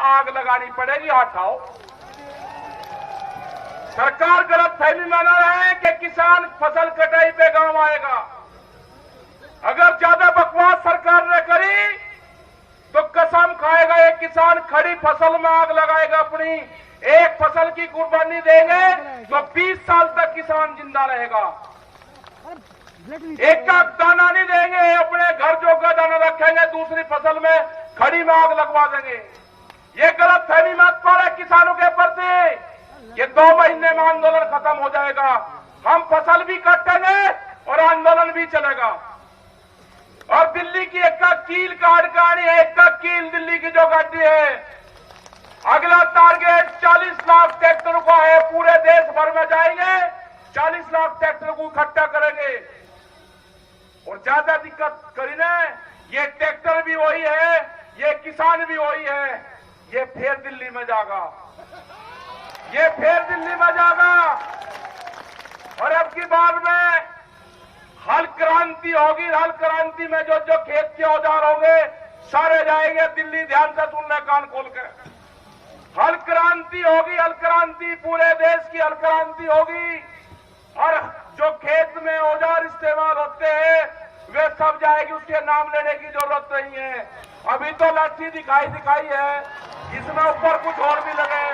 आग लगानी पड़ेगी, हटाओ। सरकार गलत फहमी में न रहे कि किसान फसल कटाई पे गांव आएगा। अगर ज्यादा बकवास सरकार ने करी तो कसम खाएगा ये किसान, खड़ी फसल में आग लगाएगा अपनी। एक फसल की कुर्बानी देंगे तो 20 साल तक किसान जिंदा रहेगा। एक का दाना नहीं देंगे, अपने घर जो का दाना रखेंगे, दूसरी फसल में खड़ी में आग लगवा देंगे। ये गलत फहमी मत पड़े किसानों के प्रति। ये 2 महीने में आंदोलन खत्म हो जाएगा। हम फसल भी काटेंगे और आंदोलन भी चलेगा। और दिल्ली की एक का कील काट गाड़ी है, एक का कील दिल्ली की जो गाड़ी है। अगला टारगेट 40 लाख ट्रैक्टर का है, पूरे देश भर में जाएंगे, 40 लाख ट्रैक्टर को इकट्ठा करेंगे। और ज्यादा दिक्कत करी ना, ये ट्रैक्टर भी वही है, ये किसान भी वही है, ये फिर दिल्ली में जाएगा, ये फिर दिल्ली में जाएगा। और अब की बार में हल क्रांति होगी। हल क्रांति में जो जो खेत के औजार होंगे सारे जाएंगे दिल्ली। ध्यान से सुन ले कान खोल के। हल क्रांति होगी, हल क्रांति, पूरे देश की हल क्रांति होगी। और जो खेत में औजार इस्तेमाल होते हैं वे सब जाएगी, उसके नाम लेने की जरूरत नहीं है। अभी तो लाठी दिखाई है, इसमें ऊपर कुछ और भी लगे।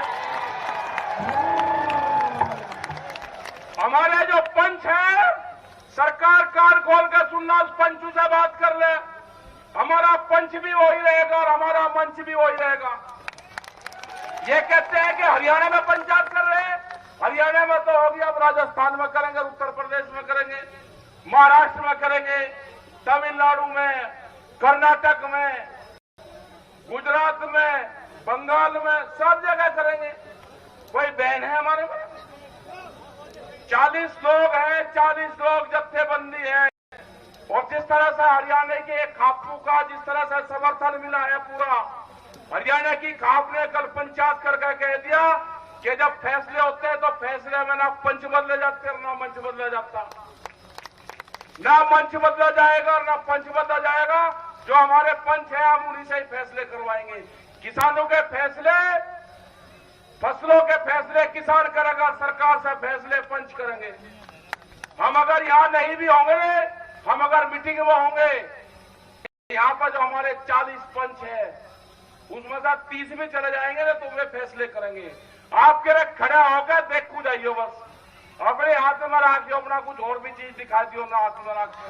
हमारे जो पंच है, सरकार कान खोल के सुनना, उस पंचू से बात कर ले। हमारा पंच भी वही रहेगा और हमारा मंच भी वही रहेगा। ये कहते हैं कि हरियाणा में पंचायत कर रहे हैं, हरियाणा में तो होगी, अब राजस्थान में करेंगे, उत्तर प्रदेश में करेंगे, महाराष्ट्र में करेंगे, तमिलनाडु में, कर्नाटक में, गुजरात में, बंगाल में, सब जगह करेंगे। कोई बहन है हमारे में? 40 लोग हैं, 40 लोग जत्थेबंदी है। और जिस तरह से हरियाणा के खापू का जिस तरह से समर्थन मिला है पूरा, हरियाणा की खाप ने कल पंचायत करके कह दिया कि जब फैसले होते हैं तो फैसले में ना पंच बदले जाते और ना मंच बदला जाता। ना मंच बदला जाएगा और ना पंच बदला जाएगा। जो हमारे पंच है हम उन्हीं से ही फैसले करवाएंगे। किसानों के फैसले, फसलों के फैसले किसान करेगा, सरकार से फैसले पंच करेंगे। हम अगर यहां नहीं भी होंगे, हम अगर मीटिंग में होंगे, यहां पर जो हमारे 40 पंच है उसमें से 30 भी चले जाएंगे ना तो वे फैसले करेंगे। आपके लिए खड़ा होकर देखो जाइयो, बस अपने हाथ में रखियो, अपना कुछ और भी चीज दिखा दियो ना, हाथ में रखियो,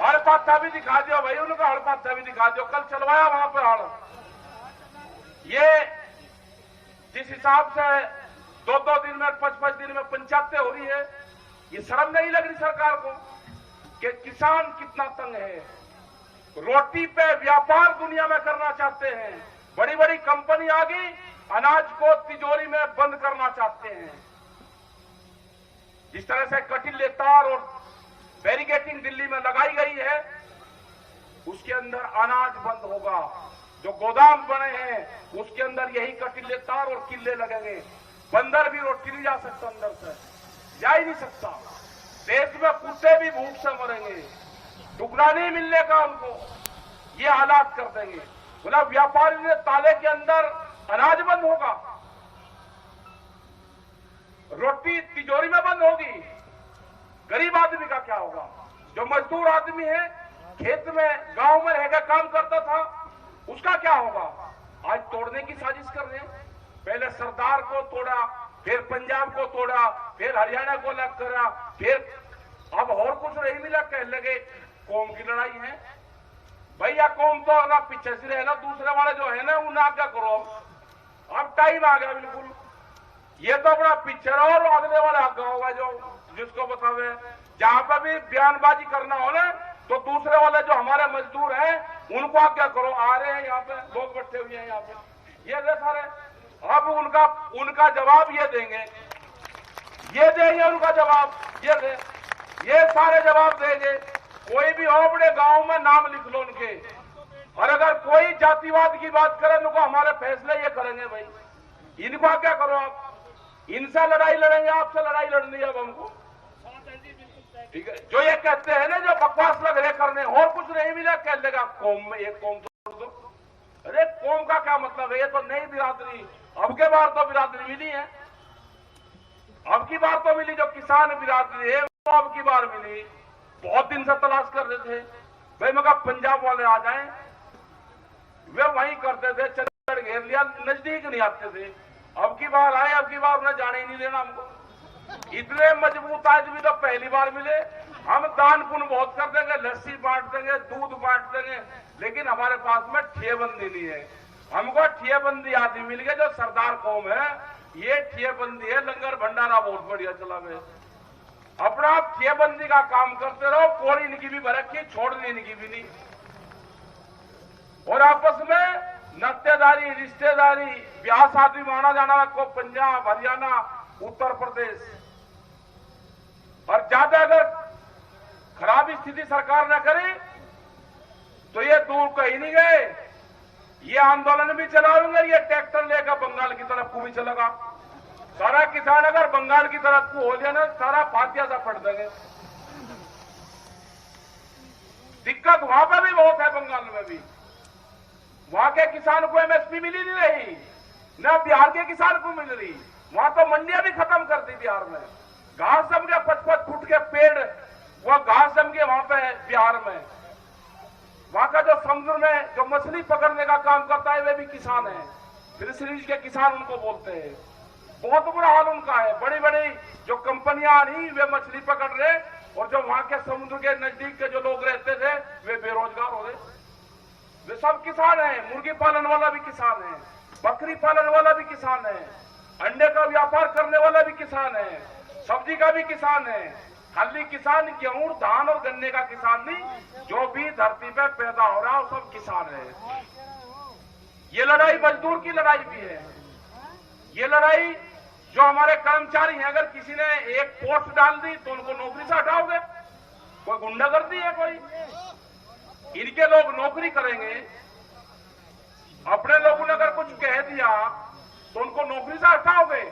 हड़ पाथा भी दिखा दियो भाई, उनका हड़ पाथा भी दिखा दियो। कल चलवाया वहां पर हड़। ये जिस हिसाब से 2-2 दिन में, 5-5 दिन में पंचायतें हो रही है, ये शर्म नहीं लग रही सरकार को कि किसान कितना तंग है। रोटी पे व्यापार दुनिया में करना चाहते हैं, बड़ी बड़ी कंपनी आ गई, अनाज को तिजोरी में बंद करना चाहते हैं। जिस तरह से कटिले तार और बैरिकेटिंग दिल्ली में लगाई गई है, उसके अंदर अनाज बंद होगा। जो गोदाम बने हैं उसके अंदर यही कटिले तार और किले लगेंगे। बंदर भी रोटी नहीं जा सकता, अंदर से जा ही नहीं सकता। देश में कुत्ते भी भूख से मरेंगे, टुकड़ा नहीं मिलने का उनको, ये हालात कर देंगे। बोला व्यापारी ने ताले के अंदर अनाज बंद होगा, रोटी तिजोरी में बंद होगी। गरीब आदमी का क्या होगा? जो मजदूर आदमी है, खेत में गांव में रहकर काम करता था, उसका क्या होगा? आज तोड़ने की साजिश कर रहे हैं। पहले सरदार को तोड़ा, फिर पंजाब को तोड़ा, फिर हरियाणा को अलग करा, फिर अब और कुछ नहीं मिला, कहने लगे कौम की लड़ाई है। भैया कौम तो अगर पीछे से रहना, दूसरे वाले जो है ना उन्हें आज्ञा करो। अब टाइम आ गया बिल्कुल, ये तो अपना पीछे रहो और अगले वाले आज्ञा होगा जो जिसको बतावे। जहां पर भी बयानबाजी करना हो ना तो दूसरे वाले जो हमारे मजदूर हैं उनको आज्ञा करो। आ रहे हैं यहाँ पे लोग बैठे हुए हैं यहाँ पे, ये सारे अब उनका जवाब ये देंगे, ये देंगे उनका जवाब, ये सारे जवाब देंगे। कोई भी हो अपने गांव में नाम लिख लो उनके, और अगर कोई जातिवाद की बात करे उनको हमारे फैसले ये करेंगे भाई। इनको क्या करो आप, इनसे लड़ाई लड़ेंगे, आपसे लड़ाई लड़नी है अब हमको, ठीक है। जो ये कहते हैं ना, जो बकवास लग रहे करने और कुछ नहीं मिला, कह लेगा कौम में एक कौम तोड़ दो। अरे कौम का क्या मतलब है, ये तो नई बिरादरी, अब के बार तो बिरादरी मिली है, अब की बार तो मिली, जो किसान बिरादरी है वो अब की बार मिली। बहुत दिन से तलाश कर रहे थे भाई, मगर पंजाब वाले आ जाएं, वे वहीं करते थे, चंडीगढ़ घेर लिया, नजदीक नहीं आते थे। अब की बार आए, अब की बार उन्हें जाने ही नहीं देना हमको। इतने मजबूत आदमी तो पहली बार मिले। हम दान पुण्य बहुत कर देंगे, लस्सी बांट देंगे, दूध बांट देंगे, लेकिन हमारे पास में ठियेबंदी नहीं है। हमको ठियेबंदी आदमी मिल गए जो सरदार कौम है, ये ठियेबंदी है। लंगर भंडारा बहुत बढ़िया चला गया, अपना आप ठियेबंदी का काम करते रहो, कोड़ी इनकी भी भरखी, छोड़नी इनकी भी नहीं। और आपस में नातेदारी, रिश्तेदारी, ब्याह शादी में आना जाना को पंजाब, हरियाणा, उत्तर प्रदेश, और ज्यादा अगर खराब स्थिति सरकार न करे तो ये दूर कहीं नहीं गए, ये आंदोलन भी चलाएंगे, ये ट्रैक्टर लेकर बंगाल की तरफ को भी चलेगा। सारा किसान अगर बंगाल की तरफ को हो लिया ना, सारा फातिया सा पड़ देंगे। दिक्कत वहां पर भी बहुत है, बंगाल में भी। वहां के किसान को एमएसपी मिली नहीं रही, ना बिहार के किसान को मिल रही। वहां तो मंडियां भी खत्म कर दी बिहार में, घास जम के 55 फुट के पेड़, वो घास जम के वहां पे बिहार में। वहां का जो समुद्र में जो मछली पकड़ने का काम करता है वे भी किसान है, फिशरीज के किसान उनको बोलते हैं। बहुत बुरा हाल उनका है। बड़ी बड़ी जो कंपनियां आ रही वे मछली पकड़ रहे, और जो वहां के समुद्र के नजदीक के जो लोग रहते थे वे बेरोजगार हो रहे। वे सब किसान हैं, मुर्गी पालन वाला भी किसान है, बकरी पालन वाला भी किसान है, अंडे का व्यापार करने वाला भी किसान है, सब्जी का भी किसान है। खाली किसान गेहूं, धान और गन्ने का किसान नहीं, जो भी धरती पे पैदा हो रहा है वो सब किसान है। ये लड़ाई मजदूर की लड़ाई भी है। ये लड़ाई जो हमारे कर्मचारी हैं, अगर किसी ने एक पोस्ट डाल दी तो उनको नौकरी से हटाओगे, कोई गुंडागर्दी है कोई? इनके लोग नौकरी करेंगे, अपने लोगों ने अगर कुछ कह दिया तो उनको नौकरी से हटाओगे?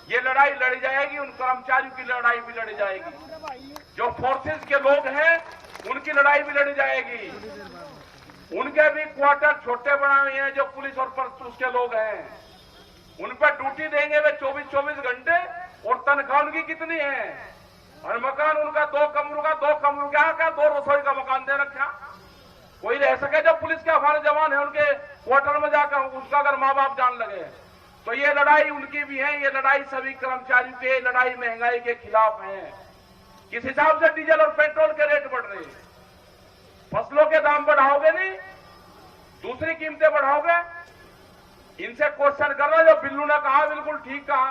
ये लड़ाई लड़ी जाएगी, उन कर्मचारियों की लड़ाई भी लड़ी जाएगी। जो फोर्सेस के लोग हैं उनकी लड़ाई भी लड़ी जाएगी। उनके भी क्वार्टर छोटे बनाए हुए हैं, जो पुलिस और पुलिस के लोग हैं, उन पर ड्यूटी देंगे वे 24-24 घंटे, और तनख्वाह उनकी कितनी है? और मकान उनका 2 कमरों का, 2 कमरों का 2 रसोई का मकान दे रखा। कोई रह सके जो पुलिस के हमारे जवान है उनके क्वार्टर में जाकर, उसका अगर माँ बाप जान लगे तो ये लड़ाई उनकी भी है। ये लड़ाई सभी कर्मचारियों के, लड़ाई महंगाई के खिलाफ है। किस हिसाब से डीजल और पेट्रोल के रेट बढ़ रहे, फसलों के दाम बढ़ाओगे नहीं, दूसरी कीमतें बढ़ाओगे? इनसे क्वेश्चन करना, जो बिल्लू ने कहा बिल्कुल ठीक कहा।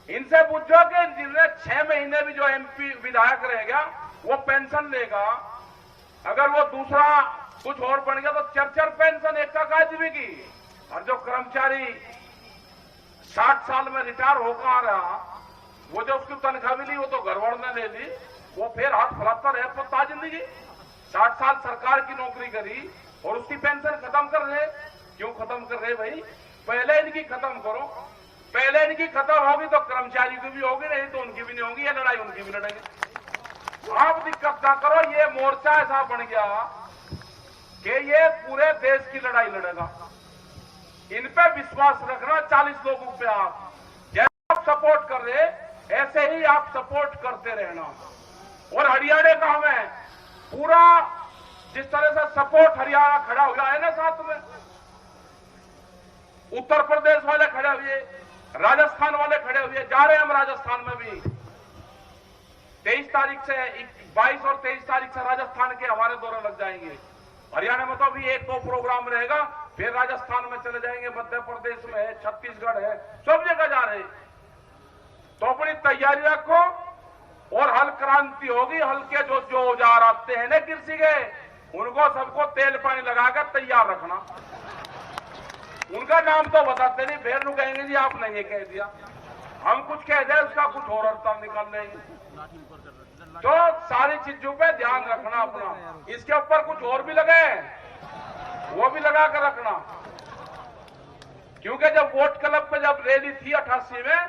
इनसे पूछो कि जिसने 6 महीने भी जो एमपी विधायक रहेगा वो पेंशन लेगा, अगर वो दूसरा कुछ और बन गया तो 4 पेंशन एक का आदमी की। और जो कर्मचारी 60 साल में रिटायर होकर आ रहा, वो जो उसकी तनख्वाह मिली वो तो घर ने ले ली, वो फिर हाथ फैलाता रहे पता जिंदगी। 60 साल सरकार की नौकरी करी और उसकी पेंशन खत्म कर रहे। क्यों खत्म कर रहे भाई? पहले इनकी खत्म करो, पहले इनकी खत्म होगी तो कर्मचारी की भी होगी, नहीं तो उनकी भी नहीं होगी। ये लड़ाई उनकी भी लड़ेंगे। आप दिक्कत ना करो। ये मोर्चा ऐसा बन गया कि ये पूरे देश की लड़ाई लड़ेगा। इन पे विश्वास रखना 40 लोगों पे। आप जैसे आप सपोर्ट कर रहे ऐसे ही आप सपोर्ट करते रहना। और हरियाणा का हमें पूरा जिस तरह से सपोर्ट हरियाणा खड़ा हुआ है ना साथ में, उत्तर प्रदेश वाले खड़े हुए, राजस्थान वाले खड़े हुए, जा रहे हैं हम राजस्थान में भी 23 तारीख से 22 और 23 तारीख से राजस्थान के हमारे दौरे लग जाएंगे। हरियाणा में तो अभी 1-2 प्रोग्राम रहेगा, फिर राजस्थान में चले जाएंगे, मध्य प्रदेश में है, छत्तीसगढ़ है, सब जगह जा रहे। तो अपनी तैयारी रखो और हल क्रांति होगी। हल्के जो औजार आते हैं ना कृषि के, उनको सबको तेल पानी लगाकर तैयार रखना। उनका नाम तो बताते नहीं, फिर नु कहेंगे जी आपने ये कह दिया, हम कुछ कह दे उसका कुछ और अर्थ निकाल लेंगे। तो सारी चीजों पे ध्यान रखना अपना। इसके ऊपर कुछ और भी लगे वो भी लगा कर रखना, क्योंकि जब वोट क्लब पे जब रैली थी 88 में,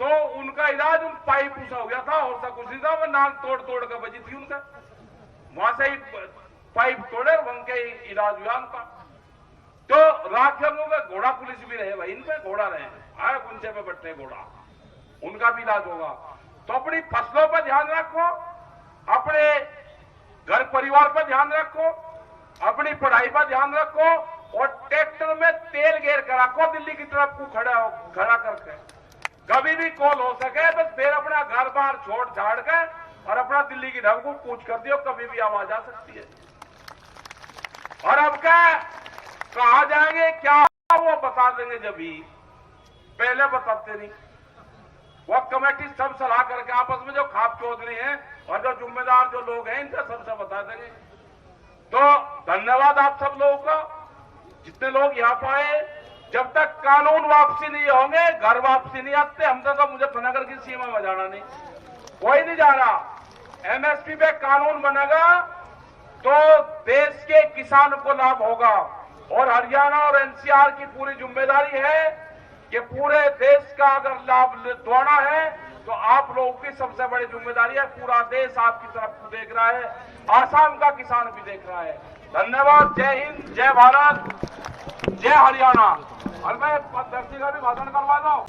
तो उनका इलाज उन पाइप पूछा हो गया था, और सा कुछ नहीं था। वो नाक तोड़ कर बजी थी उनका, वहां से ही पाइप तोड़े, वहां के इलाज हुआ उनका। तो राजगंगों में घोड़ा पुलिस भी रहे भाई, इन पे घोड़ा रहे, आए गुंजे पे बैठे घोड़ा, उनका भी इलाज होगा। तो अपनी फसलों पर ध्यान रखो, अपने घर परिवार पर ध्यान रखो, अपनी पढ़ाई पर ध्यान रखो, और ट्रैक्टर में तेल घेर कर रखो दिल्ली की तरफ को खड़ा करके, कभी भी कॉल हो सके बस फिर अपना घर बार छोड़ छाड़ के और अपना दिल्ली की ढंग को कूच कर दियो, कभी भी आवाज आ सकती है। और अब क्या कहा जाएंगे क्या वो बता देंगे, जब भी पहले बताते नहीं। वो कमेटी सब सलाह करके आपस में जो खाप चौधरी हैं और जो जिम्मेदार जो लोग हैं इनका सबसे बता देंगे। तो धन्यवाद आप सब लोगों का, जितने लोग यहाँ पर आए। जब तक कानून वापसी नहीं होंगे घर वापसी नहीं आते। हम तो मुजफ्फरनगर की सीमा में जाना नहीं, कोई नहीं जा रहा। एमएसपी पे कानून बनेगा तो देश के किसान को लाभ होगा, और हरियाणा और एनसीआर की पूरी जिम्मेदारी है कि पूरे देश का अगर लाभ दिलाना है तो आप लोगों की सबसे बड़ी जिम्मेदारी है। पूरा देश आपकी तरफ देख रहा है, आसाम का किसान भी देख रहा है। धन्यवाद। जय हिंद, जय भारत, जय हरियाणा। और मैं अध्यक्ष का भी भाषण करवा दूं।